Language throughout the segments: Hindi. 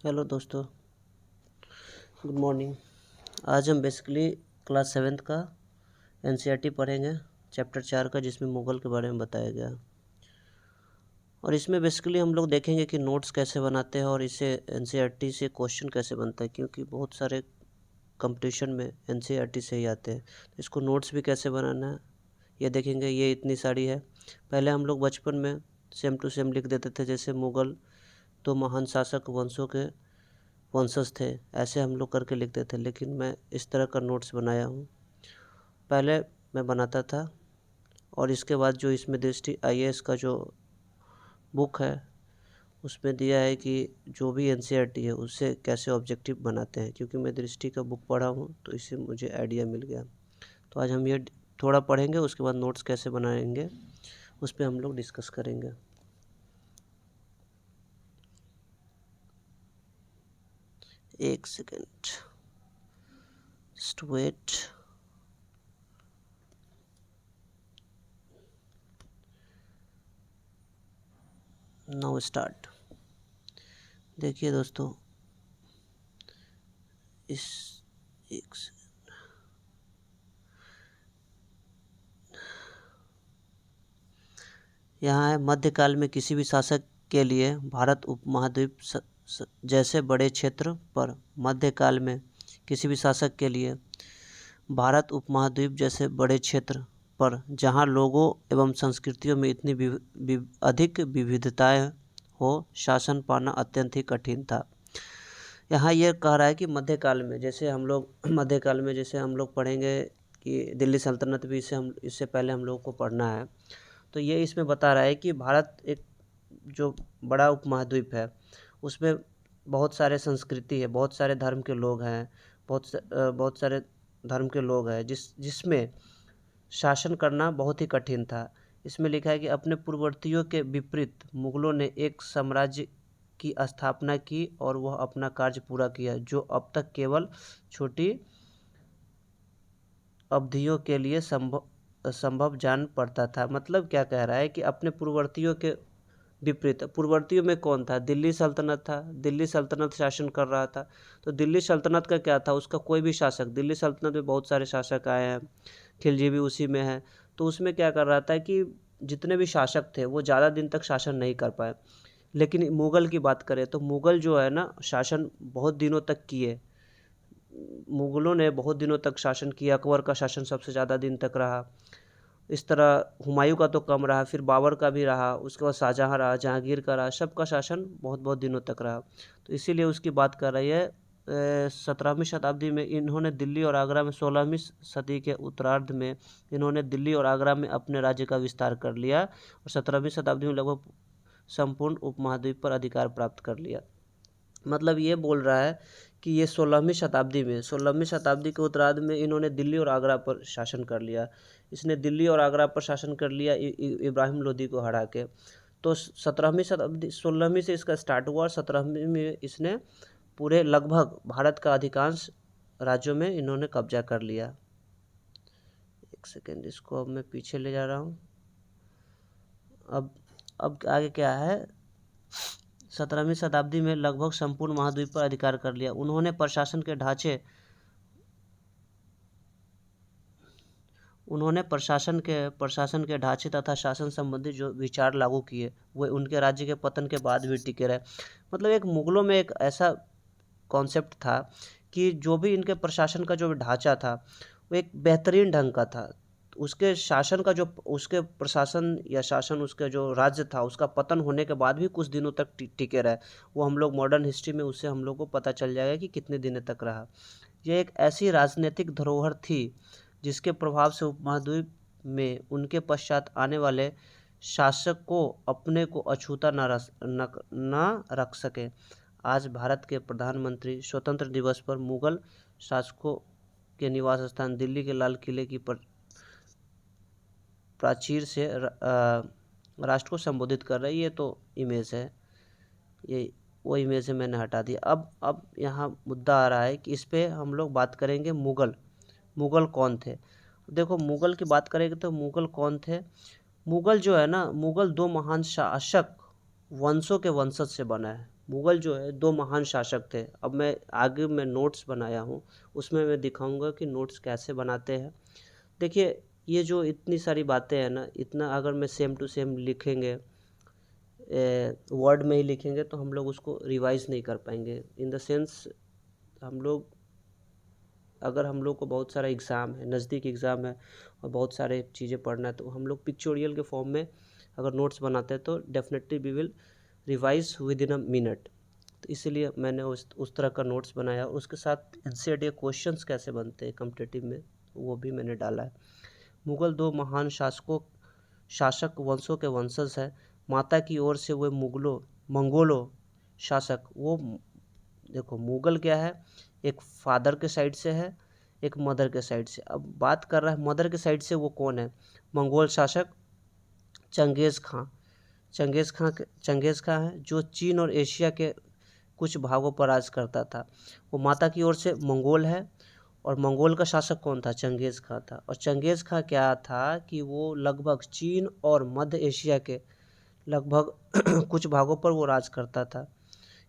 हेलो दोस्तों, गुड मॉर्निंग। आज हम बेसिकली क्लास 7th का एनसीईआरटी पढ़ेंगे, चैप्टर 4 का, जिसमें मुग़ल के बारे में बताया गया। और इसमें बेसिकली हम लोग देखेंगे कि नोट्स कैसे बनाते हैं और इसे एनसीईआरटी से क्वेश्चन कैसे बनता है, क्योंकि बहुत सारे कंपटीशन में एनसीईआरटी से ही आते हैं। तो इसको नोट्स भी कैसे बनाना है ये देखेंगे। ये इतनी सारी है। पहले हम लोग बचपन में सेम टू सेम लिख देते थे, जैसे मुग़ल तो महान शासक वंशों के वंशज थे, ऐसे हम लोग करके लिखते थे। लेकिन मैं इस तरह का नोट्स बनाया हूँ। पहले मैं बनाता था, और इसके बाद जो इसमें दृष्टि आईएएस का जो बुक है उसमें दिया है कि जो भी एनसीईआरटी है उससे कैसे ऑब्जेक्टिव बनाते हैं। क्योंकि मैं दृष्टि का बुक पढ़ा हूँ तो इससे मुझे आइडिया मिल गया। तो आज हम ये थोड़ा पढ़ेंगे, उसके बाद नोट्स कैसे बनाएंगे उस पर हम लोग डिस्कस करेंगे। एक second, just wait. Now start. देखिए दोस्तों, इस एक यहाँ है, मध्यकाल में किसी भी शासक के लिए भारत उपमहाद्वीप जैसे बड़े क्षेत्र पर मध्यकाल में किसी भी शासक के लिए भारत उपमहाद्वीप जैसे बड़े क्षेत्र पर जहाँ लोगों एवं संस्कृतियों में इतनी अधिक विविधताएं हो, शासन पाना अत्यंत ही कठिन था। यहाँ ये कह रहा है कि मध्यकाल में, जैसे हम लोग मध्यकाल में जैसे हम लोग पढ़ेंगे कि दिल्ली सल्तनत भी इससे पहले हम लोगों को पढ़ना है। तो ये इसमें बता रहा है कि भारत एक जो बड़ा उपमहाद्वीप है उसमें बहुत सारे संस्कृति है, बहुत सारे धर्म के लोग हैं, बहुत सारे धर्म के लोग हैं, जिसमें शासन करना बहुत ही कठिन था। इसमें लिखा है कि अपने पूर्ववर्तियों के विपरीत मुगलों ने एक साम्राज्य की स्थापना की और वह अपना कार्य पूरा किया, जो अब तक केवल छोटी अवधियों के लिए संभव जान पड़ता था। मतलब क्या कह रहा है कि अपने पूर्ववर्तियों के विपरीत, पूर्ववर्तियों में कौन था? दिल्ली सल्तनत था। दिल्ली सल्तनत शासन कर रहा था। तो दिल्ली सल्तनत का क्या था? उसका कोई भी शासक, दिल्ली सल्तनत में बहुत सारे शासक आए हैं, खिलजी भी उसी में है। तो उसमें क्या कर रहा था कि जितने भी शासक थे वो ज़्यादा दिन तक शासन नहीं कर पाए। लेकिन मुग़ल की बात करें तो मुग़ल जो है ना, शासन बहुत दिनों तक किए। मुग़लों ने बहुत दिनों तक शासन किया। अकबर का शासन सबसे ज़्यादा दिन तक रहा। इस तरह हुमायूं का तो कम रहा, फिर बाबर का भी रहा, उसके बाद शाहजहाँ रहा, जहांगीर का रहा, सबका शासन बहुत बहुत दिनों तक रहा। तो इसीलिए उसकी बात कर रही है। 17वीं शताब्दी में इन्होंने दिल्ली और आगरा में, 16वीं सदी के उत्तरार्ध में इन्होंने दिल्ली और आगरा में अपने राज्य का विस्तार कर लिया और 17वीं शताब्दी में लगभग संपूर्ण उपमहाद्वीप पर अधिकार प्राप्त कर लिया। मतलब ये बोल रहा है कि ये 16वीं शताब्दी के उत्तरार्ध में इन्होंने दिल्ली और आगरा पर शासन कर लिया। इसने दिल्ली और आगरा पर शासन कर लिया इब्राहिम लोदी को हरा के। तो 17वीं शताब्दी, 16वीं से इसका स्टार्ट हुआ और 17वीं में इसने पूरे लगभग भारत का अधिकांश राज्यों में इन्होंने कब्जा कर लिया। एक सेकेंड, इसको अब मैं पीछे ले जा रहा हूँ। अब आगे क्या है? 17वीं शताब्दी में लगभग संपूर्ण महाद्वीप पर अधिकार कर लिया। उन्होंने प्रशासन के ढांचे तथा शासन संबंधी जो विचार लागू किए वो उनके राज्य के पतन के बाद भी टिके रहे। मतलब एक मुगलों में एक ऐसा कॉन्सेप्ट था कि जो भी इनके प्रशासन का जो ढांचा था वो एक बेहतरीन ढंग का था। उसके शासन का जो, उसके प्रशासन या शासन, उसका जो राज्य था, उसका पतन होने के बाद भी कुछ दिनों तक टिके रहे। वो हम लोग मॉडर्न हिस्ट्री में उससे हम लोग को पता चल जाएगा कि कितने दिनों तक रहा। ये एक ऐसी राजनीतिक धरोहर थी जिसके प्रभाव से उपमहाद्वीप में उनके पश्चात आने वाले शासक को अपने को अछूता न रख सके। आज भारत के प्रधानमंत्री स्वतंत्र दिवस पर मुगल शासकों के निवास स्थान दिल्ली के लाल किले की प्राचीर से राष्ट्र को संबोधित कर रही है। ये तो इमेज है, ये वो इमेज है, मैंने हटा दिया। अब यहाँ मुद्दा आ रहा है कि इस पे हम लोग बात करेंगे मुगल कौन थे। देखो, मुगल की बात करेंगे तो मुगल कौन थे? मुगल जो है ना, मुगल दो महान शासक वंशों के वंशज से बना है। मुग़ल जो है 2 महान शासक थे। अब मैं आगे मैं नोट्स बनाया हूँ, उसमें मैं दिखाऊँगा कि नोट्स कैसे बनाते हैं। देखिए, ये जो इतनी सारी बातें हैं ना, इतना अगर मैं सेम टू सेम लिखेंगे, वर्ड में ही लिखेंगे, तो हम लोग उसको रिवाइज़ नहीं कर पाएंगे। इन द सेंस हम लोग, अगर हम लोग को बहुत सारा एग्ज़ाम है, नज़दीक एग्ज़ाम है और बहुत सारे चीज़ें पढ़ना है, तो हम लोग पिक्चोरियल के फॉर्म में अगर नोट्स बनाते हैं तो definitely we will revise within a minute. तो इसीलिए मैंने उस तरह का नोट्स बनाया। उसके साथ एनसीईआरटी क्वेश्चंस कैसे बनते हैं कॉम्पिटिटिव में, वो भी मैंने डाला है। मुग़ल 2 महान शासक वंशों के वंशज हैं। माता की ओर से वे मंगोलों शासक, वो देखो मुग़ल क्या है, एक फादर के साइड से है, एक मदर के साइड से। अब बात कर रहा है मदर के साइड से, वो कौन है? मंगोल शासक चंगेज़ खां। चंगेज़ खां है जो चीन और एशिया के कुछ भागों पर राज करता था। वो माता की ओर से मंगोल है, और मंगोल का शासक कौन था? चंगेज़ खां था। और चंगेज़ खां क्या था कि वो लगभग चीन और मध्य एशिया के लगभग कुछ भागों पर वो राज करता था,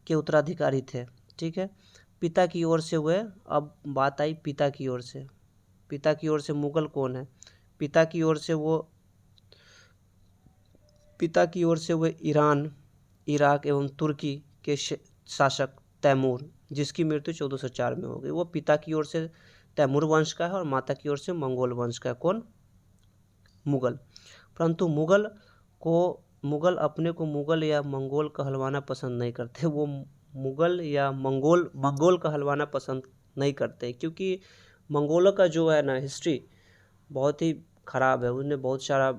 के उत्तराधिकारी थे। ठीक है। पिता की ओर से हुए, अब बात आई पिता की ओर से। पिता की ओर से मुग़ल कौन है? पिता की ओर से हुए ईरान, इराक एवं तुर्की के शासक तैमूर, जिसकी मृत्यु 1404 में हो गई। वो पिता की ओर से तैमूर वंश का है और माता की ओर से मंगोल वंश का है। कौन? मुग़ल। परंतु मुग़ल अपने को मुग़ल या मंगोल कहलवाना पसंद नहीं करते। वो मुग़ल या मंगोल कहलवाना पसंद नहीं करते, क्योंकि मंगोलों का जो है ना हिस्ट्री बहुत ही ख़राब है। उन्हें बहुत सारा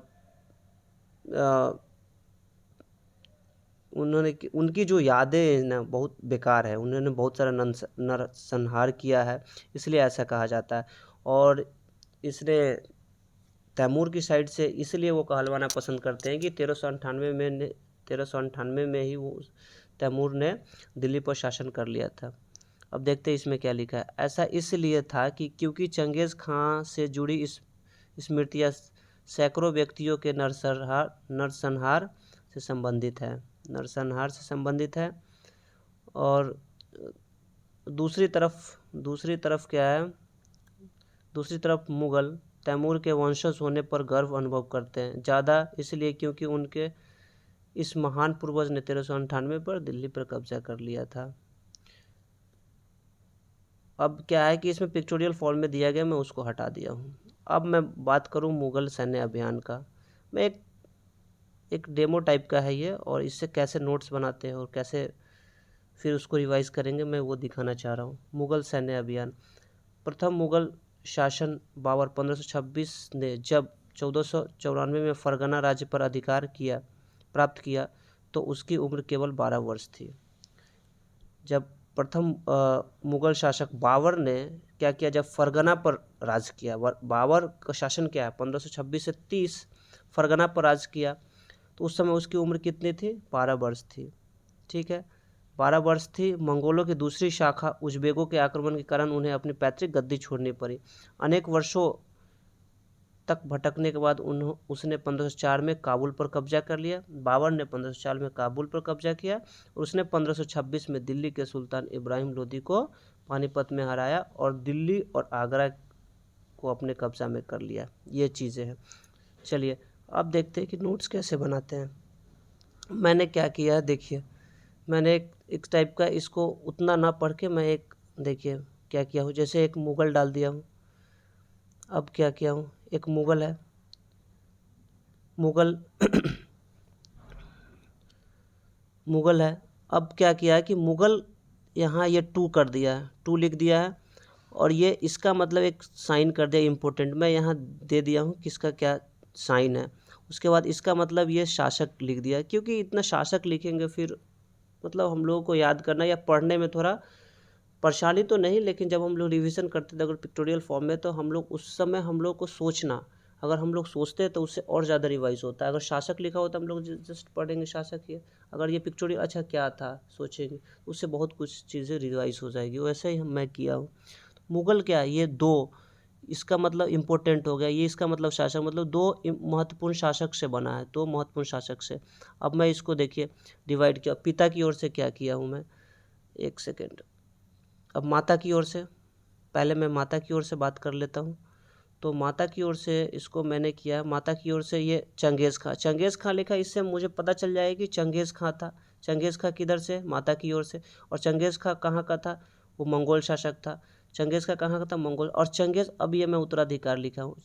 उनकी जो यादें हैं ना बहुत बेकार है। उन्होंने बहुत सारा नरसंहार किया है, इसलिए ऐसा कहा जाता है। और इसने तैमूर की साइड से इसलिए वो कहलवाना पसंद करते हैं कि 1398 में ही वो तैमूर ने दिल्ली पर शासन कर लिया था। अब देखते हैं इसमें क्या लिखा है। ऐसा इसलिए था कि क्योंकि चंगेज़ खां से जुड़ी स्मृतियाँ सैकड़ों व्यक्तियों के नरसंहार से संबंधित है। और दूसरी तरफ क्या है? दूसरी तरफ मुग़ल तैमूर के वंशज होने पर गर्व अनुभव करते हैं, ज़्यादा इसलिए क्योंकि उनके इस महान पूर्वज ने 1398 पर दिल्ली पर कब्जा कर लिया था। अब क्या है कि इसमें पिक्चोरियल फॉर्म में दिया गया, मैं उसको हटा दिया हूँ। अब मैं बात करूँ मुग़ल सैन्य अभियान का। मैं एक डेमो टाइप का है ये, और इससे कैसे नोट्स बनाते हैं और कैसे फिर उसको रिवाइज़ करेंगे, मैं वो दिखाना चाह रहा हूँ। मुग़ल सैन्य अभियान। प्रथम मुग़ल शासन बाबर 1526 ने जब 1494 में फरगना राज्य पर अधिकार प्राप्त किया, तो उसकी उम्र केवल 12 वर्ष थी। जब प्रथम मुग़ल शासक बाबर ने क्या किया, जब फरगना पर राज किया, बाबर का शासन क्या है 1526 से 30 फरगना पर राज किया, तो उस समय उसकी उम्र कितनी थी? 12 वर्ष थी। ठीक है, 12 वर्ष थी। मंगोलों की दूसरी शाखा उज़्बेकों के आक्रमण के कारण उन्हें अपनी पैतृक गद्दी छोड़नी पड़ी। अनेक वर्षों तक भटकने के बाद उसने 1504 में काबुल पर कब्जा कर लिया। बाबर ने 1504 में काबुल पर कब्जा किया और उसने 1526 में दिल्ली के सुल्तान इब्राहिम लोदी को पानीपत में हराया और दिल्ली और आगरा को अपने कब्जा में कर लिया। ये चीज़ें हैं। चलिए अब देखते हैं कि नोट्स कैसे बनाते हैं। मैंने क्या किया, देखिए मैंने एक टाइप का, इसको उतना ना पढ़ के मैं देखिए क्या किया हूँ। जैसे एक मुग़ल डाल दिया हूँ। अब क्या किया हूँ, एक मुग़ल है, मुग़ल है। अब क्या किया है कि मुग़ल यहाँ ये 2 कर दिया है, 2 लिख दिया है, और ये इसका मतलब एक साइन कर दिया इम्पोर्टेंट। मैं यहाँ दे दिया हूँ किसका क्या साइन है। उसके बाद इसका मतलब ये शासक लिख दिया है, क्योंकि इतना शासक लिखेंगे फिर मतलब हम लोगों को याद करना या पढ़ने में थोड़ा परेशानी तो नहीं, लेकिन जब हम लोग रिवीजन करते थे अगर पिक्टोरियल फॉर्म में, तो हम लोग उस समय हम लोग को सोचना, अगर हम लोग सोचते हैं तो उससे और ज़्यादा रिवाइज होता है। अगर शासक लिखा होता हम लोग जस्ट पढ़ेंगे शासक ये, अगर ये पिक्टोरियल अच्छा क्या था सोचेंगे, उससे बहुत कुछ चीज़ें रिवाइज हो जाएगी। वैसे ही मैं किया हूँ। मुग़ल क्या है, ये 2 इसका मतलब इम्पोर्टेंट हो गया, ये इसका मतलब शासक, मतलब दो महत्वपूर्ण शासक से बना है, दो महत्वपूर्ण शासक से। अब मैं इसको देखिए डिवाइड किया, पिता की ओर से क्या किया हूँ मैं, एक सेकेंड। अब माता की ओर से, पहले मैं माता की ओर से बात कर लेता हूँ। तो माता की ओर से इसको मैंने किया, माता की ओर से ये चंगेज़ खां, चंगेज़ खां लिखा, इससे मुझे पता चल जाएगा कि चंगेज़ खां था। चंगेज़ खां किधर से, माता की ओर से। और चंगेज़ खां कहाँ का था, वो मंगोल शासक था। चंगेज़ खां कहाँ का था, मंगोल। और चंगेज़, अब ये मैं उत्तराधिकारी लिखा हूँ,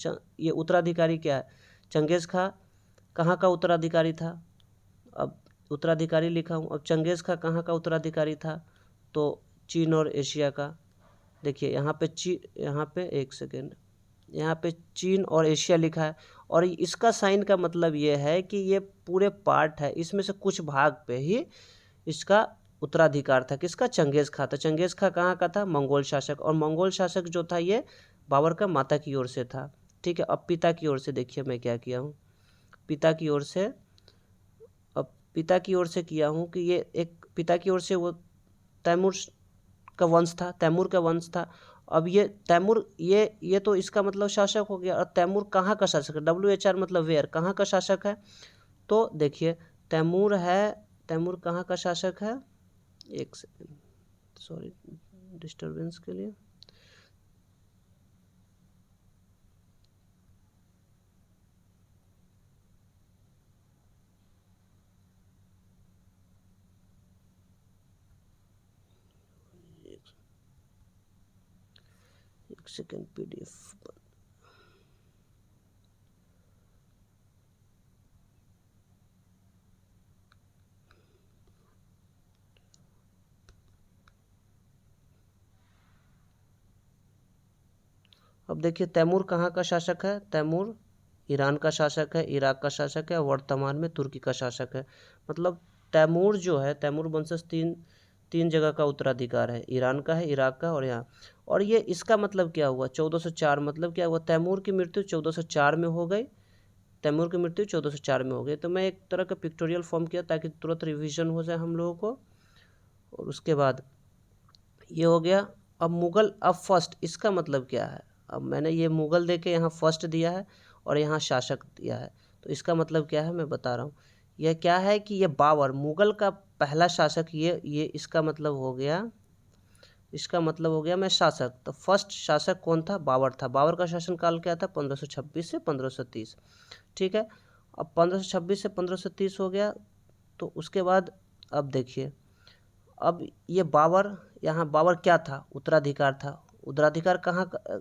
ये उत्तराधिकारी क्या है, चंगेज़ खां कहाँ का उत्तराधिकारी था, अब उत्तराधिकारी लिखा हूँ। अब चंगेज़ खां कहाँ का उत्तराधिकारी था, तो चीन और एशिया का। देखिए यहाँ पे एक सेकेंड, यहाँ पे चीन और एशिया लिखा है, और इसका साइन का मतलब ये है कि ये पूरे पार्ट है, इसमें से कुछ भाग पे ही इसका उत्तराधिकार था, किसका, चंगेज़ खां था। चंगेज़ खां कहाँ का था, मंगोल शासक, और मंगोल शासक जो था ये बाबर का माता की ओर से था। ठीक है, अब पिता की ओर से देखिए मैं क्या किया हूँ, पिता की ओर से, अब पिता की ओर से किया हूँ कि ये एक पिता की ओर से वो तैमूर का वंश था, तैमूर का वंश था। अब ये तैमूर, ये तो इसका मतलब शासक हो गया। और तैमूर कहाँ का शासक है, WHR मतलब वेयर, कहाँ का शासक है, तो देखिए तैमूर है, तैमूर कहाँ का शासक है, एक सेकेंड, सॉरी डिस्टर्बेंस के लिए। एक सेकेंड, PDF, अब देखिए तैमूर कहाँ का शासक है, तैमूर ईरान का शासक है, इराक का शासक है, वर्तमान में तुर्की का शासक है। मतलब तैमूर जो है, तैमूर वंशज तीन जगह का उत्तराधिकार है, ईरान का है, इराक का और यहाँ। और ये इसका मतलब क्या हुआ, 1404, मतलब क्या हुआ, तैमूर की मृत्यु 1404 में हो गई, तैमूर की मृत्यु 1404 में हो गई। तो मैं एक तरह का पिक्टोरियल फॉर्म किया ताकि तुरंत रिविजन हो जाए हम लोगों को। और उसके बाद ये हो गया। अब मुग़ल, अब फर्स्ट, इसका मतलब क्या है, अब मैंने ये मुग़ल दे के यहाँ फर्स्ट दिया है और यहाँ शासक दिया है, तो इसका मतलब क्या है मैं बता रहा हूँ। यह क्या है कि ये बाबर मुग़ल का पहला शासक, ये इसका मतलब हो गया, इसका मतलब हो गया मैं शासक। तो फर्स्ट शासक कौन था, बाबर था। बाबर का शासनकाल क्या था, 1526 से 1530। ठीक है, अब 1526 से 1530 हो गया। तो उसके बाद अब देखिए, अब ये बाबर, यहाँ बाबर क्या था, उत्तराधिकार था। उत्तराधिकार कहाँ का,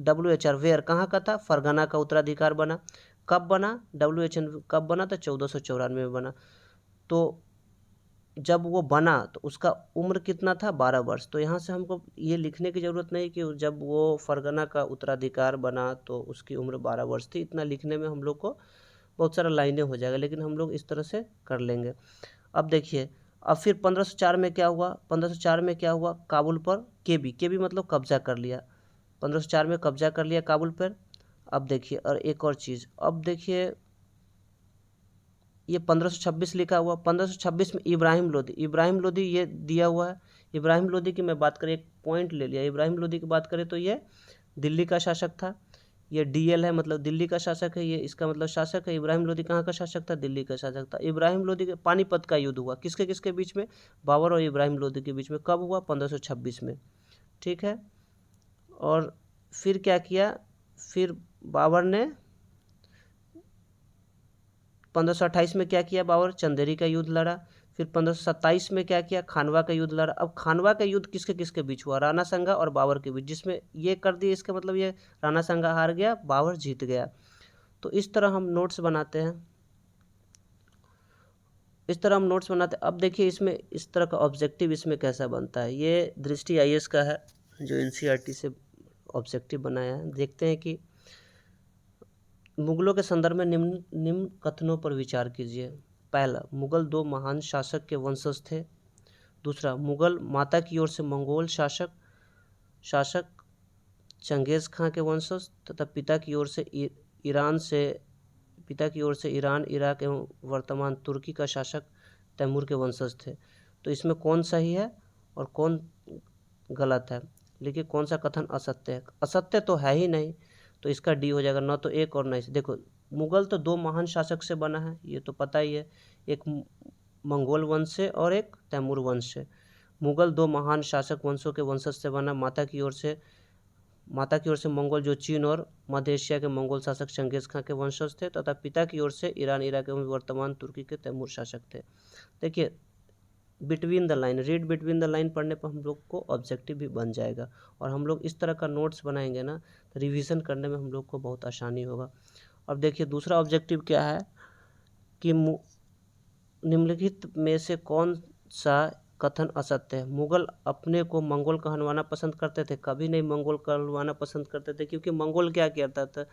WHR वेयर कहाँ का था, फरगना का उत्तराधिकार बना। कब बना, WHN कब बना था, 1494 में बना। तो जब वो बना तो उसका उम्र कितना था, 12 वर्ष। तो यहाँ से हमको ये लिखने की ज़रूरत नहीं कि जब वो फरगना का उत्तराधिकार बना तो उसकी उम्र 12 वर्ष थी, इतना लिखने में हम लोग को बहुत सारा लाइनें हो जाएगा, लेकिन हम लोग इस तरह से कर लेंगे। अब देखिए, अब फिर 1504 में क्या हुआ, 1504 में क्या हुआ, काबुल पर केबी मतलब कब्जा कर लिया, 1504 में कब्जा कर लिया काबुल पर। अब देखिए, और एक और चीज़, अब देखिए ये 1526 लिखा हुआ, 1526 में इब्राहिम लोदी, इब्राहिम लोदी ये दिया हुआ है। इब्राहिम लोदी की मैं बात करें, एक पॉइंट ले लिया, इब्राहिम लोदी की बात करें तो ये दिल्ली का शासक था। ये DL है, मतलब दिल्ली का शासक है, ये इसका मतलब शासक है। इब्राहिम लोदी कहाँ का शासक था, दिल्ली का शासक था। इब्राहिम लोदी के पानीपत का युद्ध हुआ, किसके किसके बीच में, बाबर और इब्राहिम लोदी के बीच में। कब हुआ, 1526 में। ठीक है, और फिर क्या किया, फिर बाबर ने 1528 में क्या किया, बाबर चंदेरी का युद्ध लड़ा। फिर 1527 में क्या किया, खानवा का युद्ध लड़ा। अब खानवा का युद्ध किसके किसके बीच हुआ, राणा संगा और बाबर के बीच, जिसमें ये कर दिया, इसका मतलब ये राणा संगा हार गया, बाबर जीत गया। तो इस तरह हम नोट्स बनाते हैं, इस तरह हम नोट्स बनाते हैं। अब देखिए इसमें इस तरह का ऑब्जेक्टिव इसमें कैसा बनता है, ये दृष्टि IAS का है जो NCERT से ऑब्जेक्टिव बनाया है। देखते हैं कि मुगलों के संदर्भ में निम्न कथनों पर विचार कीजिए। पहला, मुगल दो महान शासक के वंशज थे। दूसरा, मुगल माता की ओर से मंगोल शासक चंगेज़ खां के वंशज तथा पिता की ओर से ईरान, इराक एवं वर्तमान तुर्की का शासक तैमूर के वंशज थे। तो इसमें कौन सही है और कौन गलत है। लिखिए कौन सा कथन असत्य है। असत्य तो है ही नहीं, तो इसका डी हो जाएगा, न तो एक और नहीं। देखो मुगल तो दो महान शासक से बना है, ये तो पता ही है, एक मंगोल वंश से और एक तैमूर वंश से। मुगल दो महान शासक वंशों के वंशज से बना। माता की ओर से मंगोल जो चीन और मध्य एशिया के मंगोल शासक चंगेज खां के वंशज थे, तथा पिता की ओर से ईरान, इराक एवं वर्तमान तुर्की के तैमूर शासक थे। देखिए between the line, read between the line पढ़ने पर हम लोग को ऑब्जेक्टिव भी बन जाएगा, और हम लोग इस तरह का नोट्स बनाएंगे ना तो रिवीजन करने में हम लोग को बहुत आसानी होगा। अब देखिए दूसरा ऑब्जेक्टिव क्या है कि निम्नलिखित में से कौन सा कथन असत्य है। मुगल अपने को मंगोल कहलवाना पसंद करते थे, कभी नहीं मंगोल कहलवाना पसंद करते थे, क्योंकि मंगोल क्या करता था,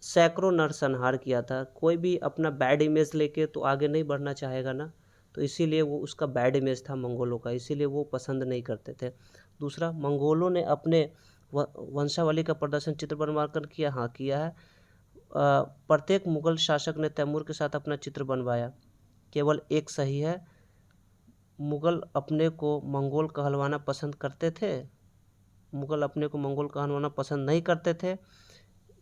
सैकड़ों नरसंहार किया था। कोई भी अपना बैड इमेज लेके तो आगे नहीं बढ़ना चाहेगा ना, तो इसीलिए वो उसका बैड इमेज था मंगोलों का, इसीलिए वो पसंद नहीं करते थे। दूसरा, मंगोलों ने अपने वंशावली का प्रदर्शन चित्र बनवा कर किया, हाँ किया है। प्रत्येक मुगल शासक ने तैमूर के साथ अपना चित्र बनवाया, केवल एक सही है। मुगल अपने को मंगोल कहलवाना पसंद करते थे, मुगल अपने को मंगोल कहलवाना पसंद नहीं करते थे।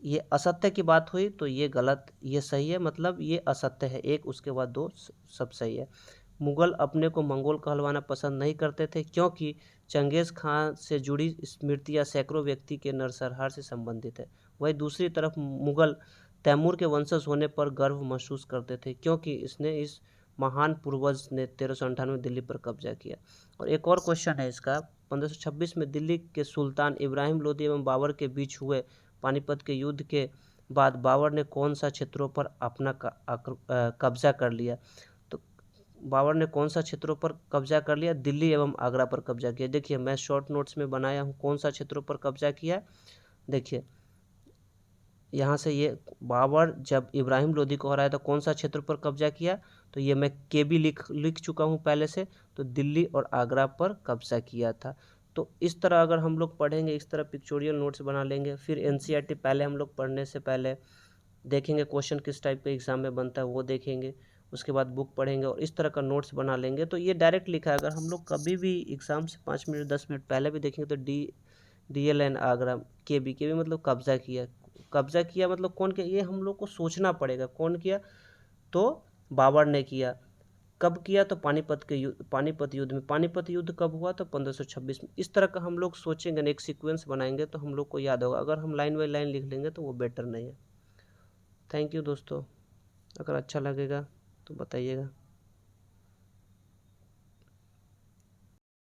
ये असत्य की बात हुई तो ये गलत, ये सही है, मतलब ये असत्य है एक, उसके बाद दो सब सही है। मुगल अपने को मंगोल कहलवाना पसंद नहीं करते थे क्योंकि चंगेज़ खां से जुड़ी स्मृतियाँ सैकड़ों व्यक्ति के नरसंहार से संबंधित है। वहीं दूसरी तरफ मुगल तैमूर के वंशज होने पर गर्व महसूस करते थे क्योंकि इस महान पूर्वज ने 1398 दिल्ली पर कब्जा किया। और एक और क्वेश्चन है इसका, 1526 में दिल्ली के सुल्तान इब्राहिम लोदी एवं बाबर के बीच हुए पानीपत के युद्ध के बाद बाबर ने कौन सा क्षेत्रों पर अपना कब्जा कर लिया। तो बाबर ने कौन सा क्षेत्रों पर कब्जा कर लिया, दिल्ली एवं आगरा पर कब्जा किया। देखिए मैं शॉर्ट नोट्स में बनाया हूँ कौन सा क्षेत्रों पर कब्जा किया। देखिए यहाँ से ये बाबर जब इब्राहिम लोदी को हराया तो कौन सा क्षेत्र पर कब्जा किया, तो ये मैं के भी लिख चुका हूँ पहले से, तो दिल्ली और आगरा पर कब्जा किया था। तो इस तरह अगर हम लोग पढ़ेंगे, इस तरह पिक्चोरियल नोट्स बना लेंगे, फिर एनसीईआरटी पहले हम लोग पढ़ने से पहले देखेंगे क्वेश्चन किस टाइप के एग्जाम में बनता है वो देखेंगे, उसके बाद बुक पढ़ेंगे और इस तरह का नोट्स बना लेंगे। तो ये डायरेक्ट लिखा है, अगर हम लोग कभी भी एग्ज़ाम से 5 मिनट 10 मिनट पहले भी देखेंगे तो DLN आगरा के भी मतलब कब्जा किया। कब्जा किया मतलब कौन किया, ये हम लोग को सोचना पड़ेगा कौन किया, तो बाबर ने किया। कब किया, तो पानीपत युद्ध में। पानीपत युद्ध कब हुआ, तो 1526 में। इस तरह का हम लोग सोचेंगे ना, एक सीक्वेंस बनाएंगे तो हम लोग को याद होगा। अगर हम लाइन बाई लाइन लिख लेंगे तो वो बेटर नहीं है। थैंक यू दोस्तों, अगर अच्छा लगेगा तो बताइएगा।